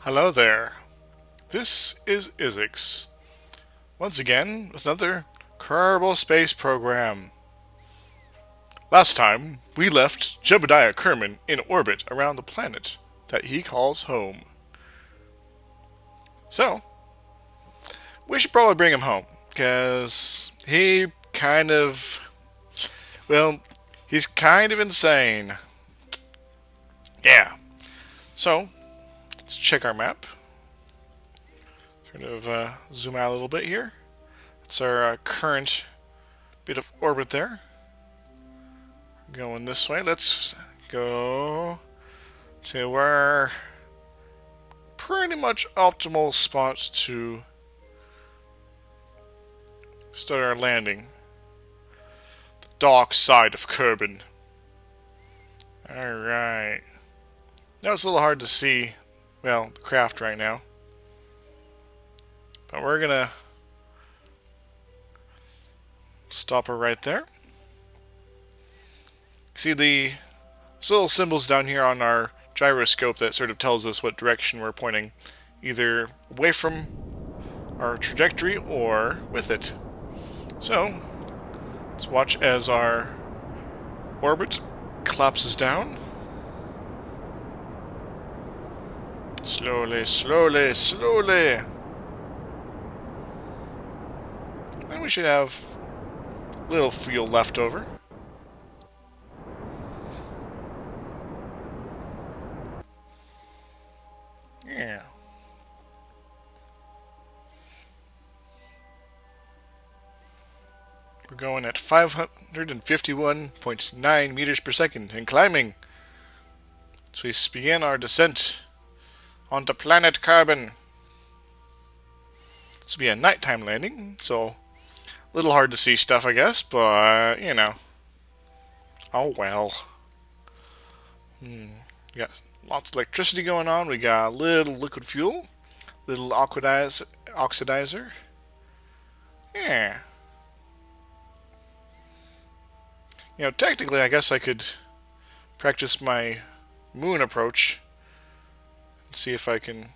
Hello there. This is Isix. Once again with another Kerbal Space Program. Last time, we left Jebediah Kerbin in orbit around the planet that he calls home. So, we should probably bring him home, because he's kind of insane. Yeah. So, let's check our map. Zoom out a little bit here. It's our current bit of orbit there. Going this way. Let's go to our pretty much optimal spots to start our landing. The dark side of Kerbin. Alright. Now it's a little hard to see, the craft right now. But we're gonna stop her right there. See the little symbols down here on our gyroscope that sort of tells us what direction we're pointing, either away from our trajectory or with it. So, let's watch as our orbit collapses down. Slowly, slowly, slowly. And we should have a little fuel left over. Yeah. We're going at 551.9 meters per second and climbing. So we begin our descent onto planet Kerbin. This will be a nighttime landing, so a little hard to see stuff, I guess, but, you know. Oh well. We got lots of electricity going on. We got a little liquid fuel, little oxidizer. Yeah. Technically, I guess I could practice my moon approach and see if I can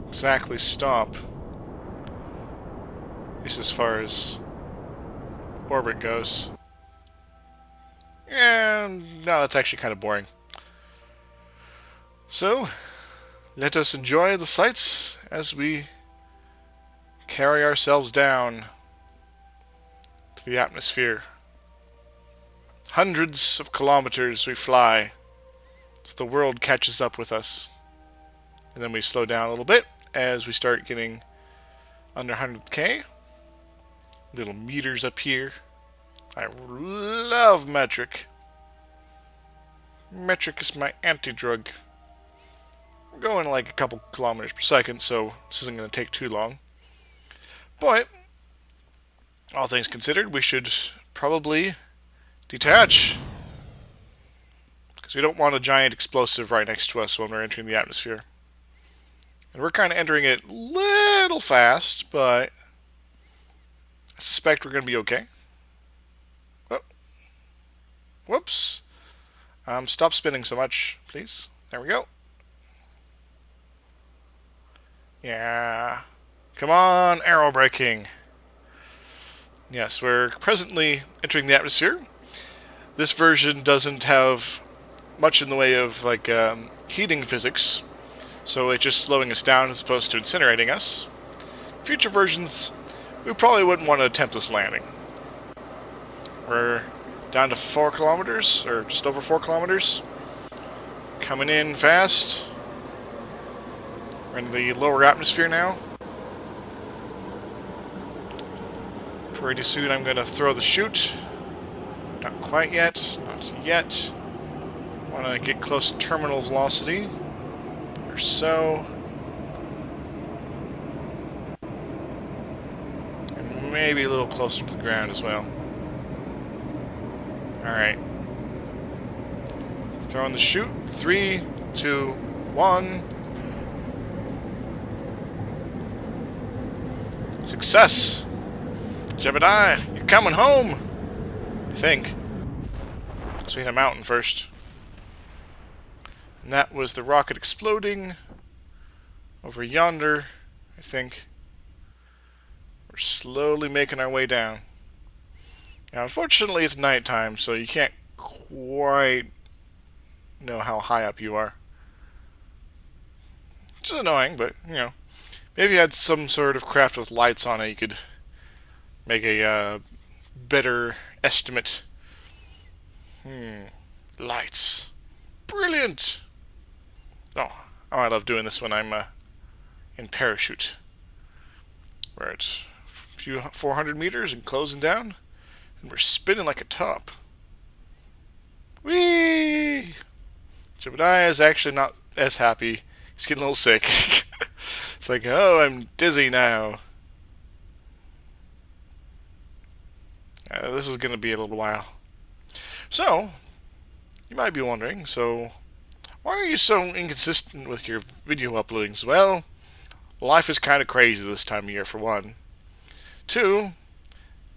exactly stop, at least as far as orbit goes. And no, that's actually kind of boring. So, let us enjoy the sights as we carry ourselves down to the atmosphere. Hundreds of kilometers we fly as the world catches up with us. And then we slow down a little bit as we start getting under 100k. Little meters up here. I love metric. Metric is my anti-drug. We're going like a couple kilometers per second, so this isn't going to take too long. But, all things considered, we should probably detach. Because we don't want a giant explosive right next to us when we're entering the atmosphere. And we're kind of entering it a little fast, but I suspect we're going to be okay. Oh. Whoops. Stop spinning so much, please. There we go. Yeah. Come on, arrow braking. Yes, we're presently entering the atmosphere. This version doesn't have much in the way of heating physics, so it's just slowing us down as opposed to incinerating us. Future versions, we probably wouldn't want to attempt this landing. We're down to 4 kilometers, or just over 4 kilometers. Coming in fast. We're in the lower atmosphere now. Pretty soon I'm going to throw the chute. Not quite yet. Not yet. Want to get close to terminal velocity. Or so. And maybe a little closer to the ground as well. Alright. Throwing the chute. 3, 2, 1. Success! Jebediah, you're coming home! I think. Let's hit a mountain first. And that was the rocket exploding over yonder, I think. We're slowly making our way down. Now, unfortunately, it's nighttime, so you can't quite know how high up you are. Which is annoying, but, you know. Maybe if you had some sort of craft with lights on it, you could make a better estimate. Lights. Brilliant! Oh, I love doing this when I'm in parachute. We're at a few 400 meters and closing down, and we're spinning like a top. Whee! Jebediah is actually not as happy. He's getting a little sick. It's like, oh, I'm dizzy now. This is going to be a little while. So, you might be wondering, why are you so inconsistent with your video uploadings? Well, life is kind of crazy this time of year, for one. Two,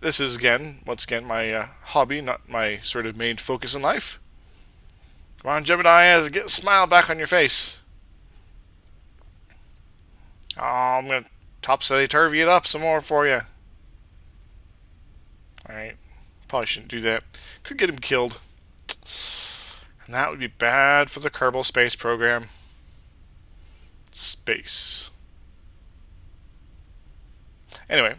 this is, once again, my hobby, not my sort of main focus in life. Come on, Jebediah, get a smile back on your face. Oh, I'm going to topsy-turvy it up some more for you. Alright, probably shouldn't do that. Could get him killed. And that would be bad for the Kerbal Space Program. Space. Anyway,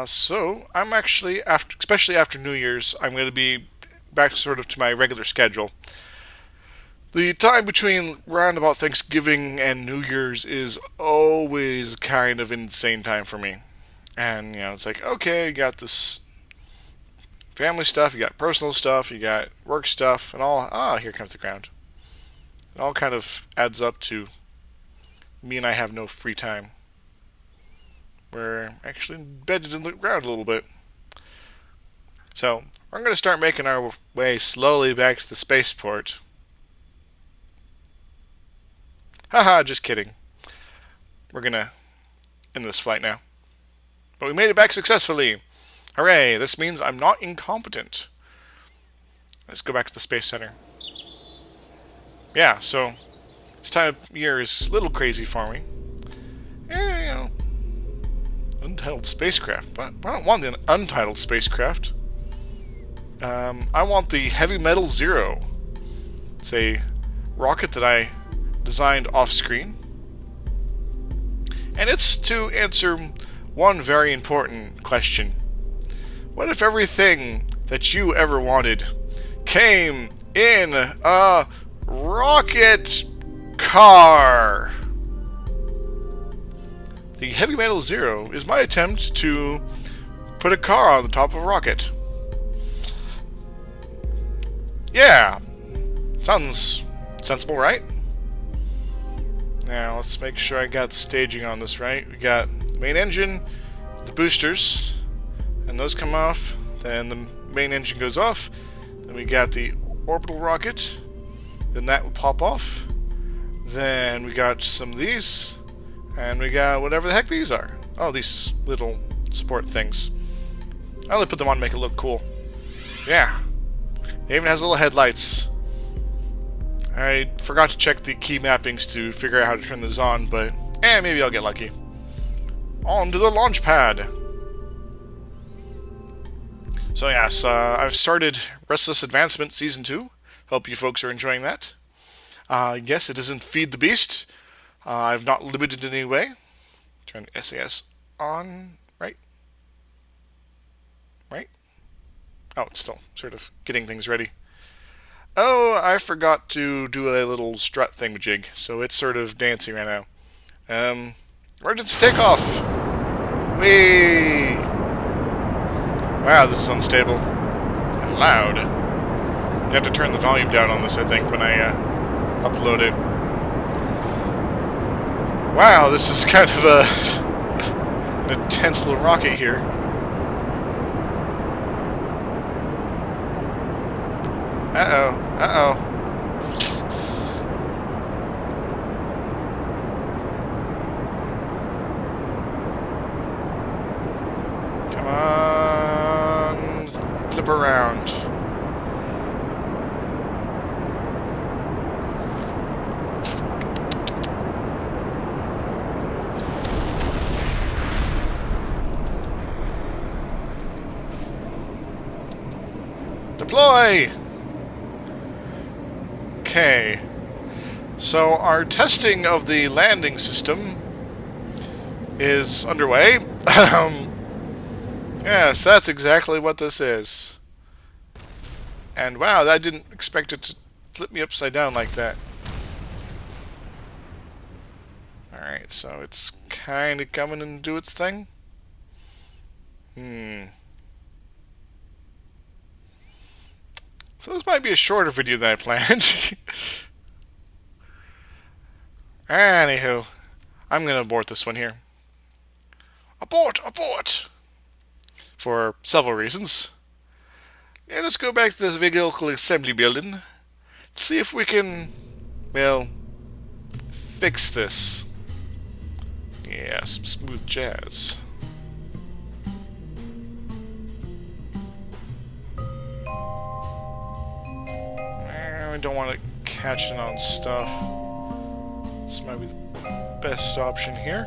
so I'm actually, especially after New Year's, I'm going to be back sort of to my regular schedule. The time between round about Thanksgiving and New Year's is always kind of insane time for me. And, you know, it's like, okay, you got this family stuff, you got personal stuff, you got work stuff, and all. Here comes the ground. It all kind of adds up to me and I have no free time. We're actually embedded in the ground a little bit. So, we're going to start making our way slowly back to the spaceport. Haha, just kidding. We're going to end this flight now. But we made it back successfully. Hooray, this means I'm not incompetent. Let's go back to the Space Center. Yeah, so this time of year is a little crazy for me. You know, untitled spacecraft. But I don't want the untitled spacecraft. I want the Heavy Metal Zero. It's a rocket that I designed off-screen. And it's to answer one very important question. What if everything that you ever wanted came in a rocket car? The Heavy Metal Zero is my attempt to put a car on the top of a rocket. Yeah, sounds sensible, right? Now, let's make sure I got the staging on this right. We got the main engine, the boosters, and those come off. Then the main engine goes off. Then we got the orbital rocket. Then that will pop off. Then we got some of these. And we got whatever the heck these are. Oh, these little support things. I only put them on to make it look cool. Yeah. It even has little headlights. I forgot to check the key mappings to figure out how to turn this on, but maybe I'll get lucky. On to the launch pad. So yes, I've started Restless Advancement Season 2. Hope you folks are enjoying that. Yes, it isn't Feed the Beast. I've not limited in any way. Turn SAS on, right? Right? Oh, it's still sort of getting things ready. Oh, I forgot to do a little strut thingamajig, so it's sort of dancing right now. Emergency takeoff! Whee! Wow, this is unstable. And loud. You have to turn the volume down on this, I think, when I upload it. Wow, this is kind of an intense little rocket here. Uh-oh. Uh-oh. Come on. Flip around. Deploy! Okay. So our testing of the landing system is underway. Yes, that's exactly what this is. And wow, I didn't expect it to flip me upside down like that. Alright, so it's kind of coming and do its thing. So this might be a shorter video than I planned. Anywho, I'm going to abort this one here. Abort! Abort! For several reasons. Yeah, let's go back to this vehicle assembly building. See if we can, well, fix this. Yeah, some smooth jazz. I don't want to catch it on stuff. This might be the best option here.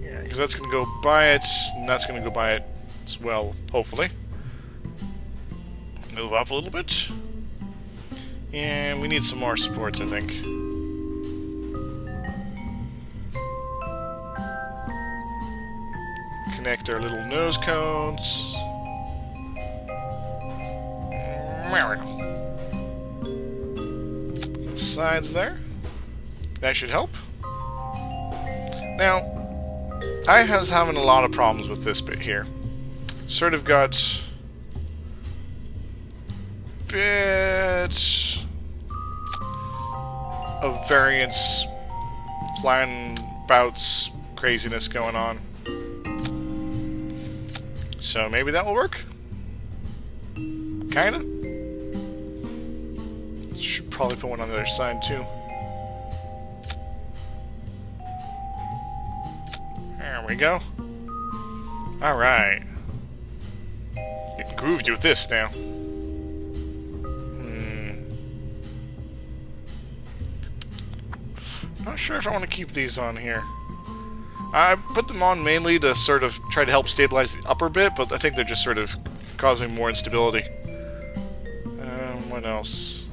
Yeah, because that's going to go by it, and that's going to go by it as well, hopefully. Move up a little bit. And we need some more supports, I think. Connect our little nose cones. Sides there. That should help. Now, I was having a lot of problems with this bit here. Sort of got a bit of variance, flying bouts, craziness going on. So maybe that will work? Kinda? Should probably put one on the other side too. There we go. Alright. Getting groovy with this now. Not sure if I want to keep these on here. I put them on mainly to sort of try to help stabilize the upper bit, but I think they're just sort of causing more instability. What else?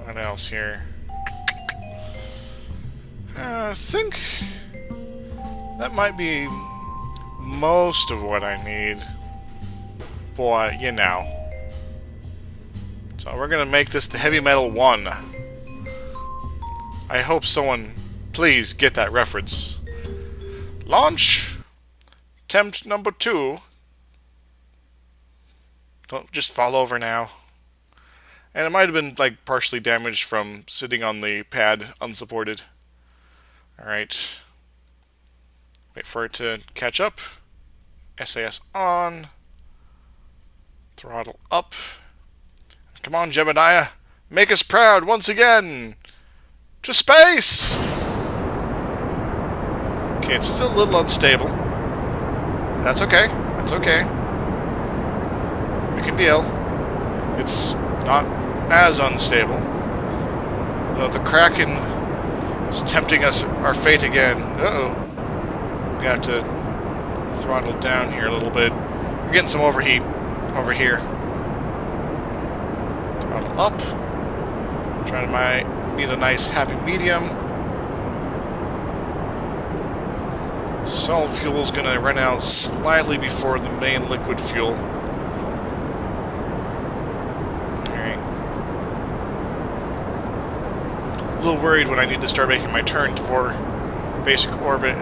What else here? I think that might be most of what I need. Boy, you know. So we're gonna make this the Heavy Metal 1. I hope someone, please, get that reference. Launch! Attempt number 2. Don't just fall over now. And it might have been, like, partially damaged from sitting on the pad unsupported. Alright. Wait for it to catch up. SAS on. Throttle up. Come on, Jebediah. Make us proud once again. To space! Okay, it's still a little unstable. That's okay. That's okay. We can deal. It's not as unstable. Though the Kraken is tempting us our fate again. Uh-oh. We have to throttle down here a little bit. We're getting some overheat over here. Throttle up. Trying to need a nice happy medium. Solid fuel is going to run out slightly before the main liquid fuel. Alright. A little worried when I need to start making my turn for basic orbit.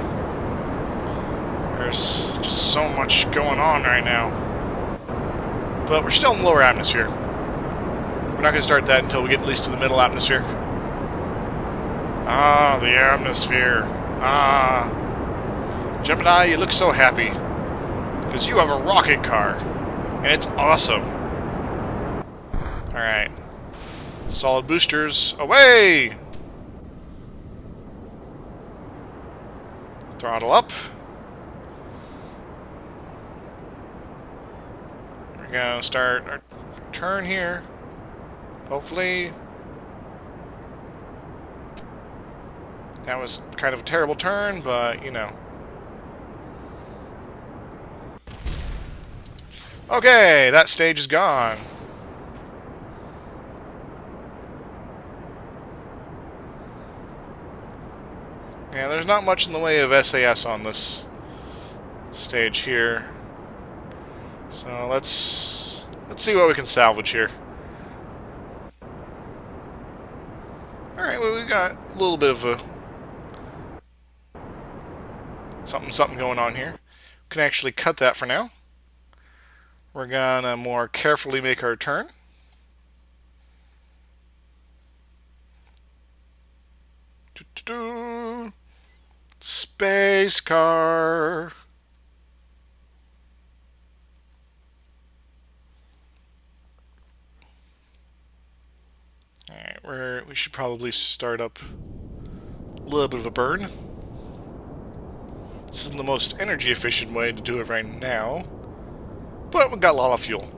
There's just so much going on right now. But we're still in the lower atmosphere. We're not going to start that until we get at least to the middle atmosphere. Ah, the atmosphere. Ah. Gemini, you look so happy. Because you have a rocket car. And it's awesome. Alright. Solid boosters. Away! Throttle up. We're going to start our turn here. Hopefully. That was kind of a terrible turn, but, you know. Okay, that stage is gone. Yeah, there's not much in the way of SAS on this stage here. So let's see what we can salvage here. Alright, well, we got a little bit of a something going on here. We can actually cut that for now. We're gonna more carefully make our turn. Space car. Alright, we should probably start up a little bit of a burn. This isn't the most energy efficient way to do it right now, but we got a lot of fuel.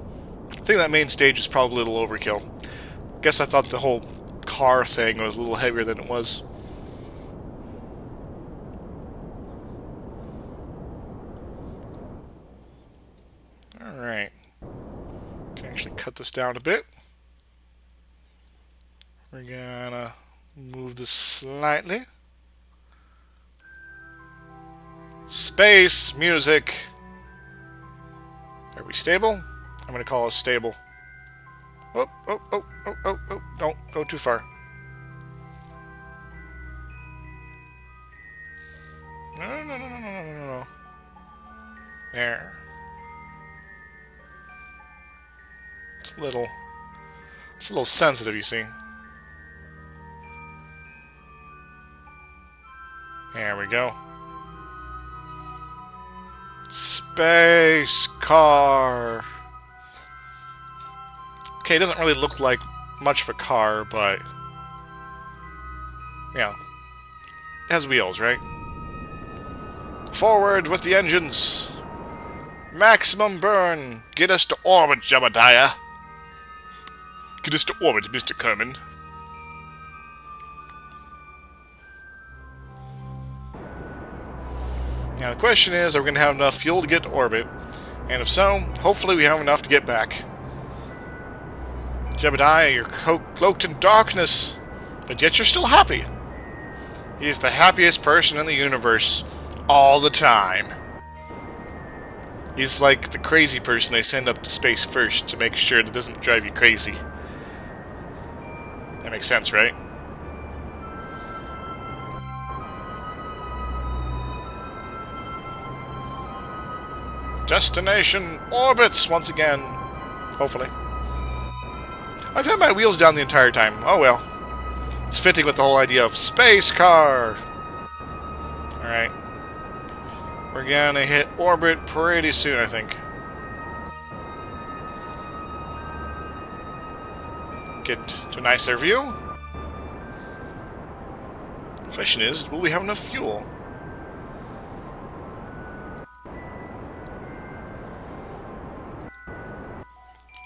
I think that main stage is probably a little overkill. Guess I thought the whole car thing was a little heavier than it was. Alright. Can actually cut this down a bit. We're gonna move this slightly. Space music. Are we stable? I'm gonna call us stable. Oh, oh, oh, oh, oh, oh, don't go too far. No, no, no, no, no, no, no, no. There. It's a little sensitive, you see. There we go. Space car. Okay, it doesn't really look like much of a car, but yeah, it has wheels, right? Forward with the engines. Maximum burn. Get us to orbit, Jebediah. Get us to orbit, Mr. Kerbin. Now the question is, are we going to have enough fuel to get to orbit? And if so, hopefully we have enough to get back. Jebediah, you're cloaked in darkness, but yet you're still happy. He's the happiest person in the universe, all the time. He's like the crazy person they send up to space first to make sure that it doesn't drive you crazy. That makes sense, right? Destination orbits once again. Hopefully. I've had my wheels down the entire time. Oh well. It's fitting with the whole idea of space car. Alright. We're gonna hit orbit pretty soon, I think. Get to a nicer view. The question is, will we have enough fuel?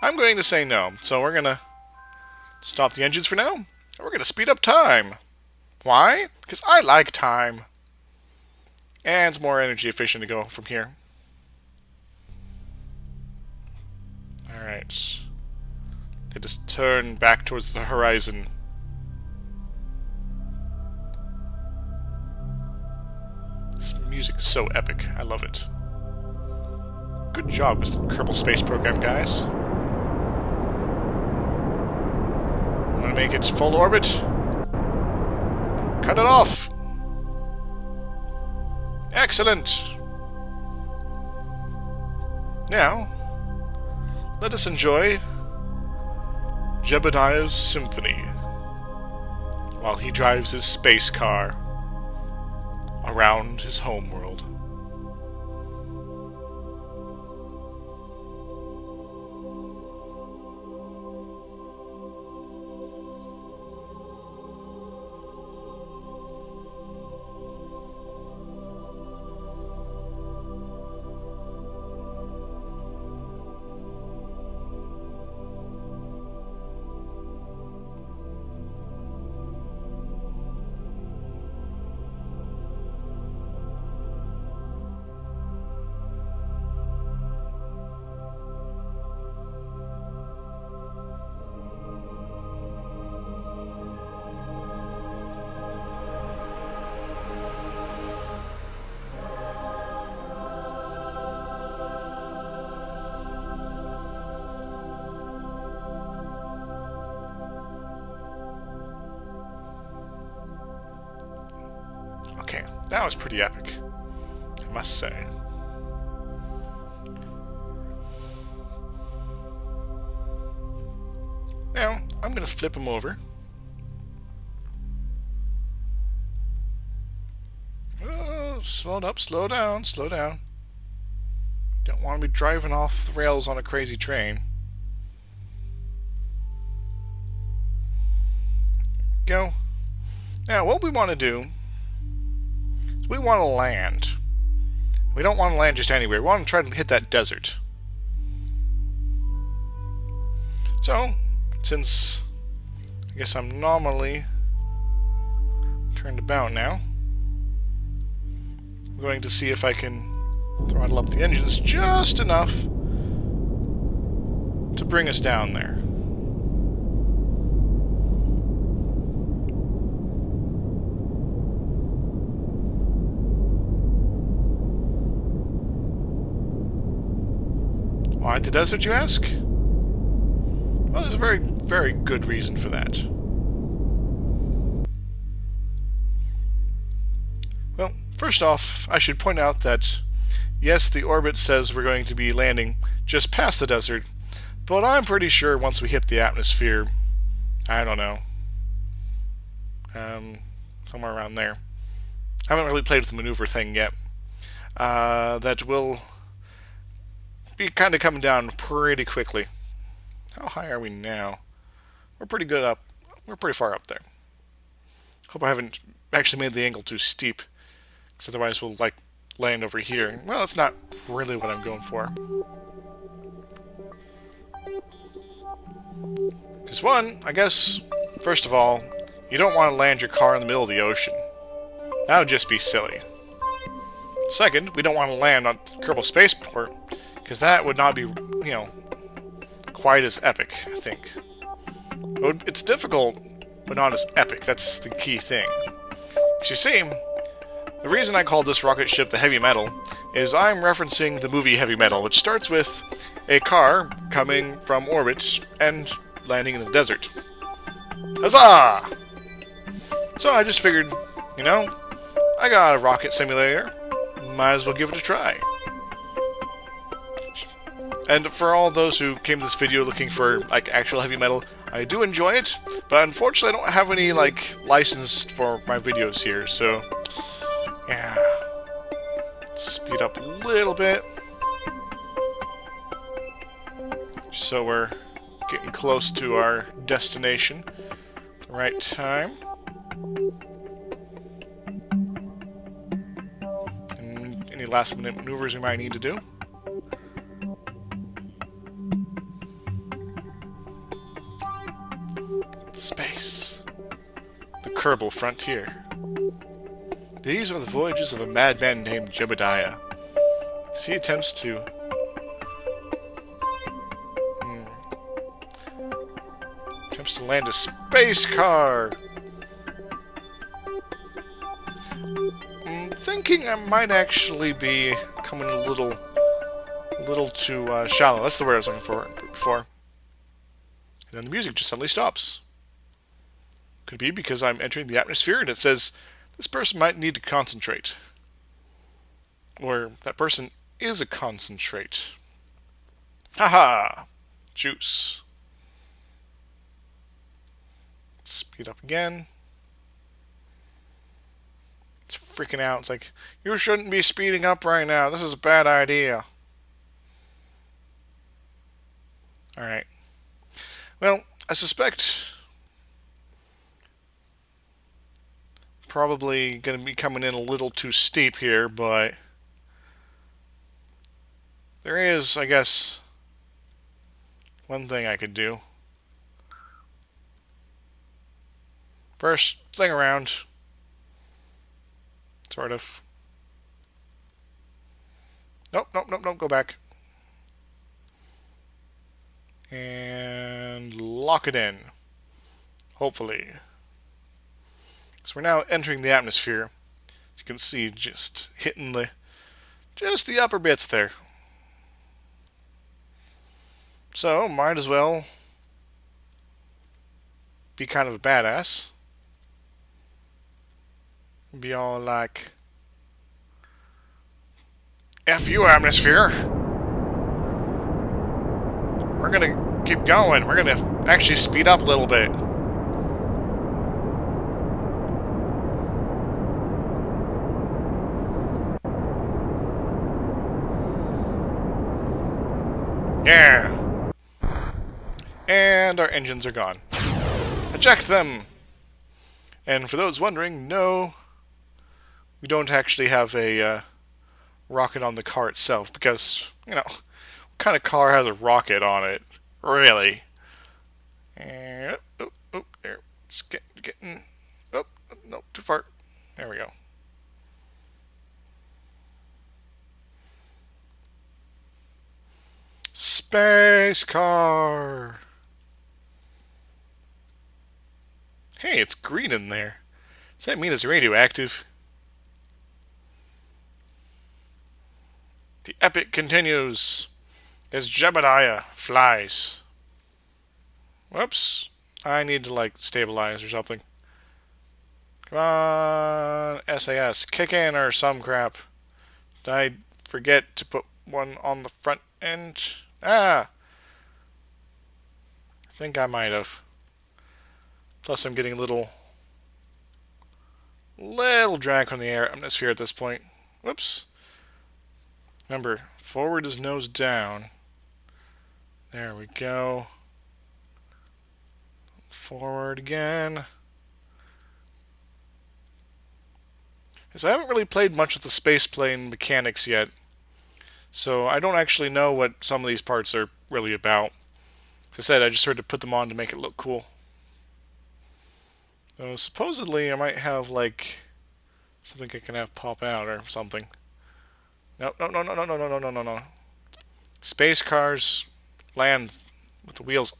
I'm going to say no, so we're gonna stop the engines for now, and we're gonna speed up time. Why? Because I like time. And it's more energy efficient to go from here. Alright. Let us turn back towards the horizon. This music is so epic. I love it. Good job with the Kerbal Space Program, guys. I'm gonna make it full orbit. Cut it off. Excellent. Now, let us enjoy Jebediah's symphony while he drives his space car around his homeworld. Okay, that was pretty epic, I must say. Now, I'm going to flip him over. Oh, slow up, slow down, slow down. Don't want to be driving off the rails on a crazy train. Go. Now, what we want to do is we want to land. We don't want to land just anywhere. We want to try to hit that desert. So, since I guess I'm nominally turned about now, I'm going to see if I can throttle up the engines just enough to bring us down there. Why the desert, you ask? Well, there's a very, very good reason for that. Well, first off, I should point out that, yes, the orbit says we're going to be landing just past the desert, but I'm pretty sure once we hit the atmosphere, I don't know, somewhere around there. I haven't really played with the maneuver thing yet. That will be kind of coming down pretty quickly. How high are we now? We're pretty good up. We're pretty far up there. Hope I haven't actually made the angle too steep, because otherwise we'll like land over here. Well, it's not really what I'm going for. Because one, I guess, first of all, you don't want to land your car in the middle of the ocean. That would just be silly. Second, we don't want to land on Kerbal Space Program, because that would not be, quite as epic, I think. It's difficult, but not as epic. That's the key thing. As you see, the reason I called this rocket ship the Heavy Metal is I'm referencing the movie Heavy Metal, which starts with a car coming from orbit and landing in the desert. Huzzah! So I just figured, I got a rocket simulator, might as well give it a try. And for all those who came to this video looking for actual heavy metal, I do enjoy it, but unfortunately I don't have any license for my videos here, so yeah. Speed up a little bit. So we're getting close to our destination at the right time. And any last minute maneuvers we might need to do. Space. The Kerbal frontier. These are the voyages of a madman named Jebediah. As he attempts to land a space car. I'm thinking I might actually be coming a little too shallow. That's the word I was looking for before. And then the music just suddenly stops. Could be because I'm entering the atmosphere and it says this person might need to concentrate. Or that person is a concentrate. Haha! Juice. Speed up again. It's freaking out. It's like, you shouldn't be speeding up right now. This is a bad idea. Alright. Well, I suspect probably going to be coming in a little too steep here, but there is, I guess, one thing I could do. First thing around, sort of. Nope, go back. And lock it in, hopefully. So we're now entering the atmosphere. As you can see, just hitting the upper bits there. So, might as well be kind of a badass. Be all like, F you, atmosphere. We're gonna keep going. We're gonna actually speed up a little bit. Yeah. And our engines are gone. Eject them! And for those wondering, no, we don't actually have a rocket on the car itself because, what kind of car has a rocket on it? Really? And, there. Just getting. Oh, no, too far. There we go. Space car! Hey, it's green in there. Does that mean it's radioactive? The epic continues as Jebediah flies. Whoops. I need to, stabilize or something. Come on, SAS. Kick in or some crap. Did I forget to put one on the front end? I think I might have. Plus, I'm getting a little drag from the atmosphere at this point. Whoops. Remember, forward is nose down. There we go. Forward again. So I haven't really played much with the spaceplane mechanics yet, so I don't actually know what some of these parts are really about. As I said, I just sort of put them on to make it look cool. So supposedly I might have something I can have pop out or something. No, no, no, no, no, no, no, no, no, no. Space cars land with the wheels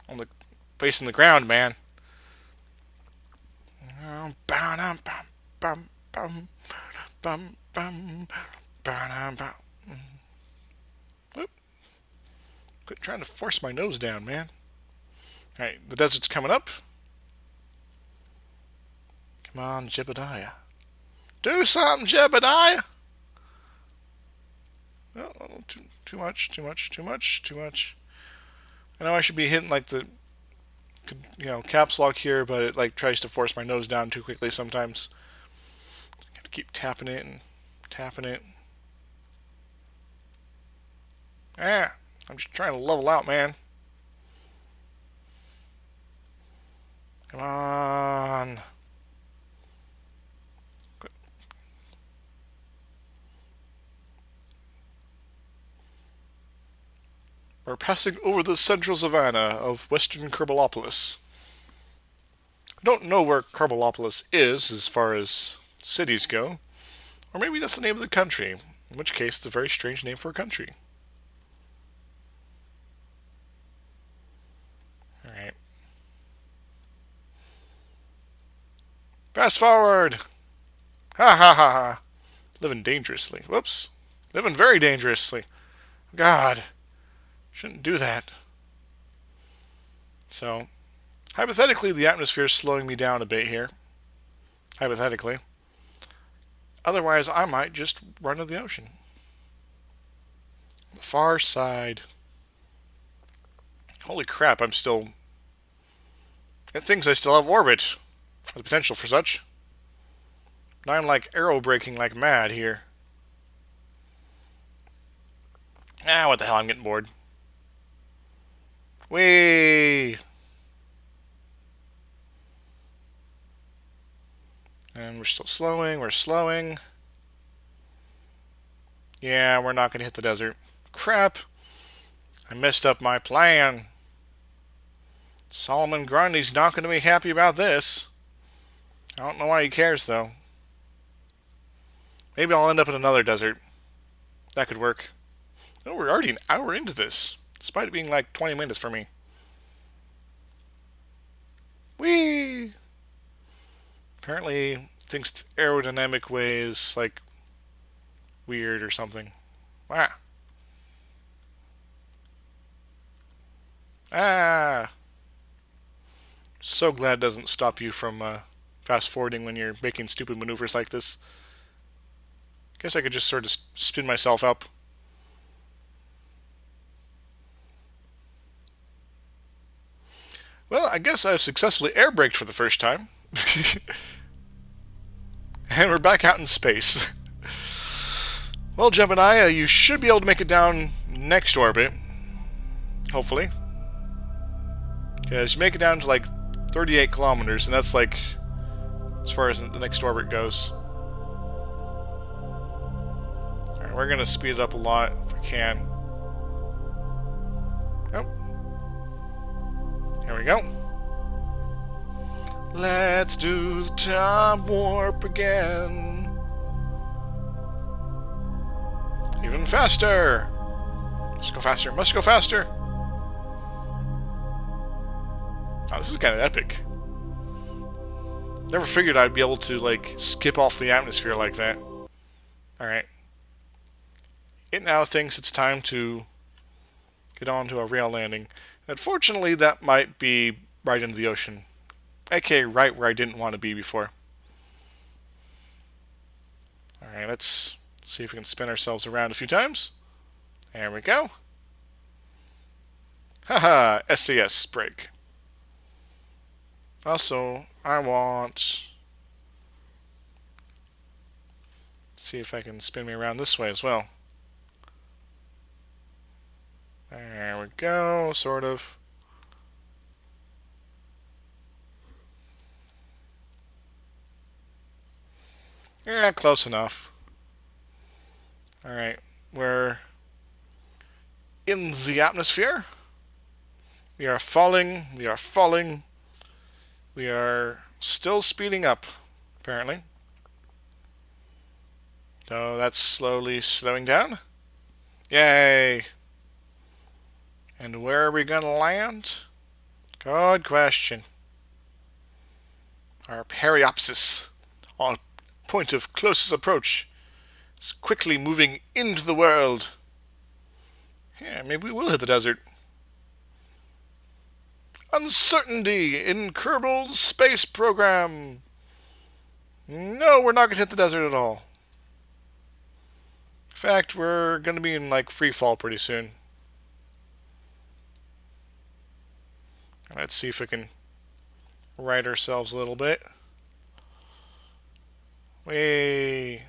on the facing the ground, man. Bum, bum, bum, bum, bum, bum, bum. Whoop. Quit trying to force my nose down, man. Alright, the desert's coming up. Come on, Jebediah. Do something, Jebediah! Oh, too much, too much, too much, too much. I know I should be hitting the caps lock here, but it tries to force my nose down too quickly sometimes. I have to keep tapping it and tapping it. I'm just trying to level out, man. Come on. We're passing over the central savannah of western Kerbalopolis. I don't know where Kerbalopolis is as far as cities go, or maybe that's the name of the country, in which case it's a very strange name for a country. Alright. Fast forward! Ha ha ha ha! Living dangerously. Whoops. Living very dangerously. God. Shouldn't do that. So, hypothetically, the atmosphere is slowing me down a bit here. Hypothetically. Otherwise, I might just run to the ocean. The far side. Holy crap, I'm still... It thinks I still have orbit. The potential for such. Now I'm arrow braking like mad here. What the hell, I'm getting bored. Whee! And we're still slowing, we're slowing. Yeah, we're not going to hit the desert. Crap! I messed up my plan. Solomon Grundy's not going to be happy about this. I don't know why he cares, though. Maybe I'll end up in another desert. That could work. Oh, we're already an hour into this, despite it being 20 minutes for me. Whee! Apparently, thinks aerodynamic way is, weird or something. Wow. So glad it doesn't stop you from fast forwarding when you're making stupid maneuvers like this. Guess I could just sort of spin myself up. Well, I guess I've successfully air braked for the first time. And we're back out in space. Well, Gemini, you should be able to make it down next orbit. Hopefully. Because you make it down to like 38 kilometers, and that's like as far as the next orbit goes. Alright, we're going to speed it up a lot if we can. Oh. There we go. Let's do the time warp again. Even faster. Must go faster. Must go faster. Oh, this is kind of epic. Never figured I'd be able to, like, skip off the atmosphere like that. Alright. It now thinks it's time to get on to a real landing. Unfortunately, that might be right into the ocean. aka right where I didn't want to be before. Alright, let's see if we can spin ourselves around a few times. There we go. Haha, SAS brake. Also, I want... see if I can spin me around this way as well. There we go, sort of. Yeah, close enough. Alright, we're in the atmosphere. We are falling, we are falling. We are still speeding up, apparently. So that's slowly slowing down. Yay! And where are we going to land? Good question. Our periapsis, on point of closest approach, is quickly moving into the world. Yeah, maybe we will hit the desert. Uncertainty in Kerbal Space Program. No, we're not going to hit the desert at all. In fact, we're going to be in like free fall pretty soon. Let's see if we can right ourselves a little bit. Way.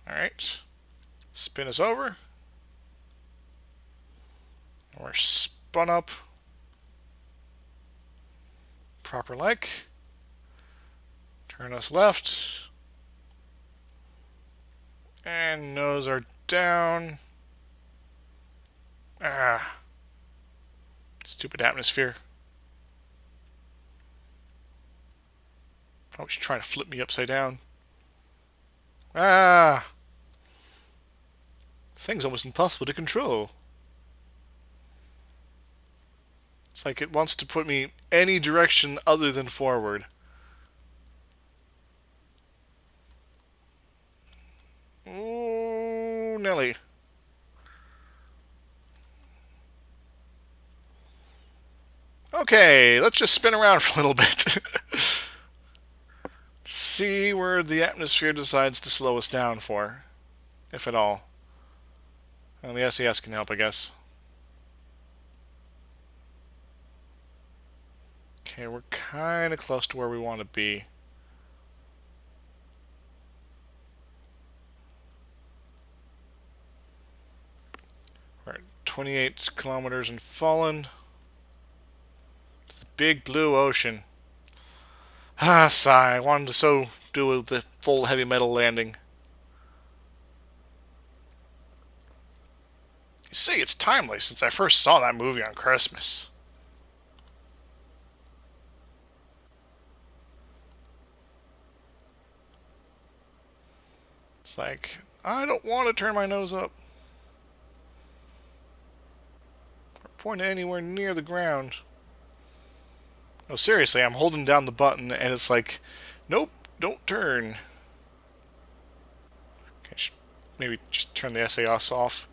Alright. Spin us over. We're spun up. Proper like. Turn us left. And nose are down. Ah. Stupid atmosphere. Oh, she's trying to flip me upside down. Ah. Thing's almost impossible to control. It's like it wants to put me any direction other than forward. Ooh, Nelly. Okay, let's just spin around for a little bit. See where the atmosphere decides to slow us down for, if at all. Well, the SAS can help, I guess. Okay, we're kind of close to where we want to be. We're at 28 kilometers and fallen. To the big blue ocean. Ah, sigh. I wanted to so do the full heavy metal landing. You see, it's timely since I first saw that movie on Christmas. It's like, I don't want to turn my nose up. Or point anywhere near the ground. No, seriously, I'm holding down the button and it's like, nope, don't turn. Okay, maybe just turn the SAS off.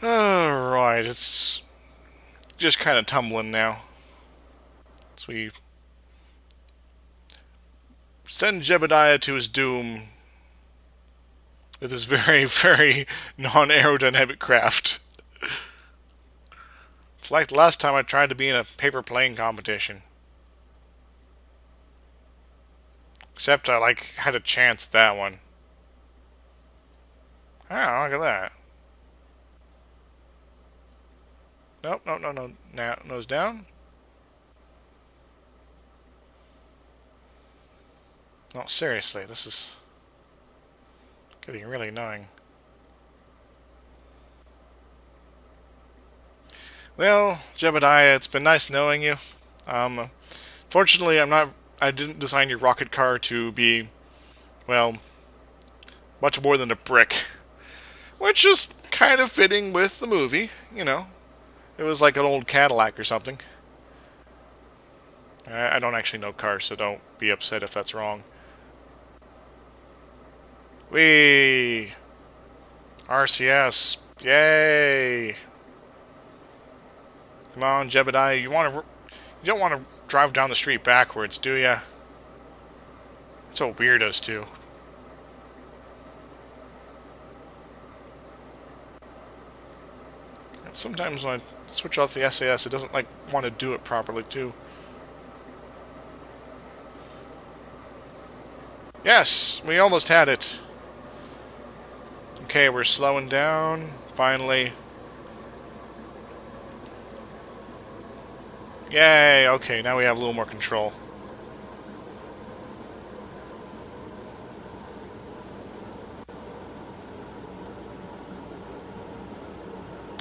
Alright, it's just kind of tumbling now. So we send Jebediah to his doom with this very, very non-aerodynamic craft. It's like the last time I tried to be in a paper plane competition. Except I, had a chance at that one. Oh, look at that. Nope, no, no, no. Now, nose down. No, seriously, this is getting really annoying. Well, Jebediah, it's been nice knowing you. Fortunately, I didn't design your rocket car to be, well, much more than a brick. Which is kind of fitting with the movie, you know. It was like an old Cadillac or something. I don't actually know cars, so don't be upset if that's wrong. Whee! RCS. Yay! Come on, Jebediah. You don't want to drive down the street backwards, do ya? That's what weirdos do. And sometimes when I switch off the SAS, it doesn't want to do it properly too. Yes, we almost had it. Okay, we're slowing down. Finally. Yay, okay, now we have a little more control.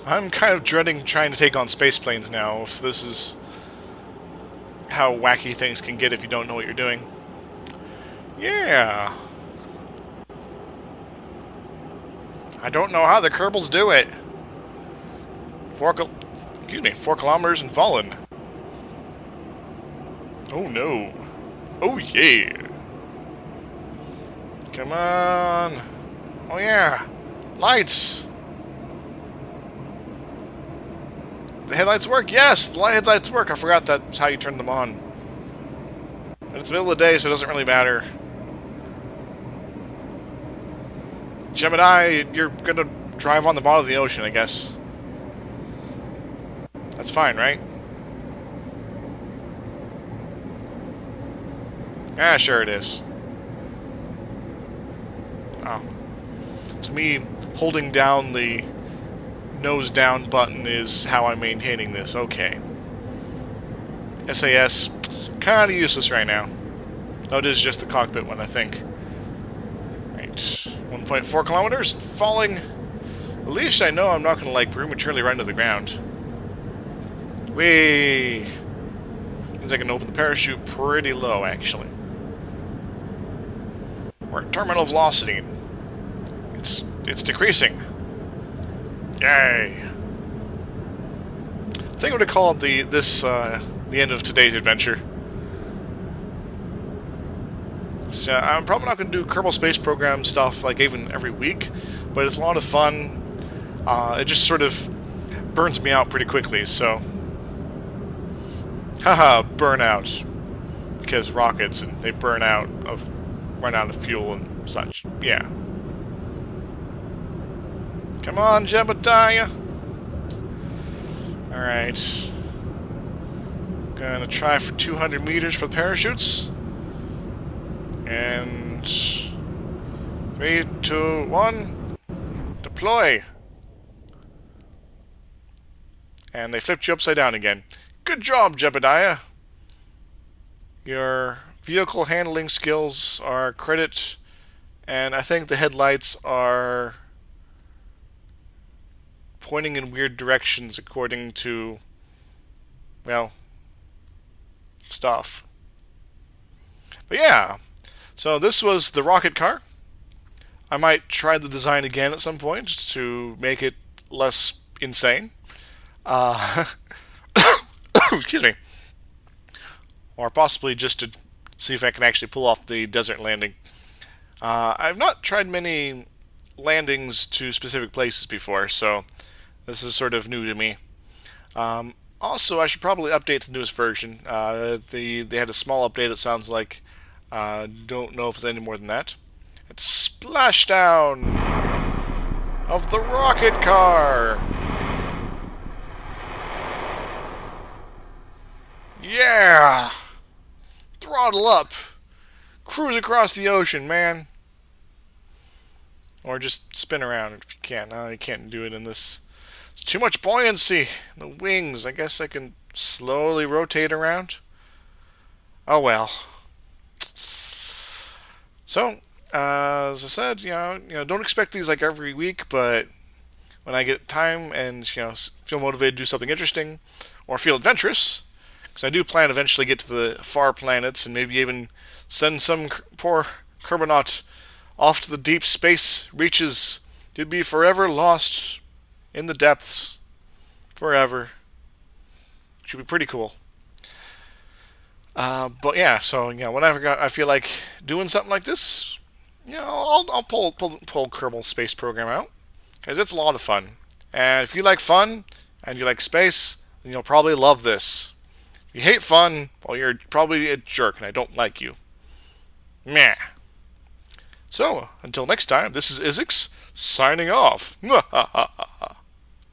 I'm kind of dreading trying to take on space planes now, if this is how wacky things can get if you don't know what you're doing. Yeah. I don't know how the Kerbals do it. 4 kilometers and fallen. Oh no. Oh yeah. Come on. Oh yeah. Lights. The headlights work? Yes, the headlights work. I forgot that's how you turn them on. But it's the middle of the day, so it doesn't really matter. Gemini, you're gonna drive on the bottom of the ocean, I guess. That's fine, right? Yeah, sure it is. Oh. So me holding down the nose down button is how I'm maintaining this. Okay. SAS, kinda useless right now. Though it is just the cockpit one, I think. Right. 1.4 kilometers, falling. At least I know I'm not gonna, prematurely run to the ground. Whee! Means I can open the parachute pretty low, actually. We're at terminal velocity. It's decreasing. Yay! I think I'm gonna call it the end of today's adventure. So I'm probably not gonna do Kerbal Space Program stuff even every week, but it's a lot of fun. It just sort of burns me out pretty quickly, so haha, burnout. Because rockets and they run out of fuel and such. Yeah. Come on, Jebediah. Alright. Gonna try for 200 meters for the parachutes. And 3, 2, 1. Deploy. And they flipped you upside down again. Good job, Jebediah. Your vehicle handling skills are credit, and I think the headlights are pointing in weird directions according to, well, stuff. But yeah, so this was the rocket car. I might try the design again at some point to make it less insane. Excuse me. Or possibly just to see if I can actually pull off the desert landing. I've not tried many landings to specific places before, so this is sort of new to me. Also, I should probably update the newest version. They had a small update, it sounds like, Don't know if it's any more than that. It's splashdown of the rocket car. Yeah! Throttle up. Cruise across the ocean, man. Or just spin around if you can. No, you can't do it in this. It's too much buoyancy. The wings. I guess I can slowly rotate around. Oh well. So, as I said, don't expect these like every week, but when I get time and feel motivated to do something interesting or feel adventurous, because I do plan to eventually get to the far planets and maybe even send some poor Kerbonaut off to the deep space reaches to be forever lost in the depths forever. Should be pretty cool. But yeah, so whenever I feel like doing something like this, I'll pull Kerbal Space Program out because it's a lot of fun. And if you like fun and you like space, then you'll probably love this. If you hate fun, well, you're probably a jerk, and I don't like you. Meh. So, until next time, this is Isix signing off.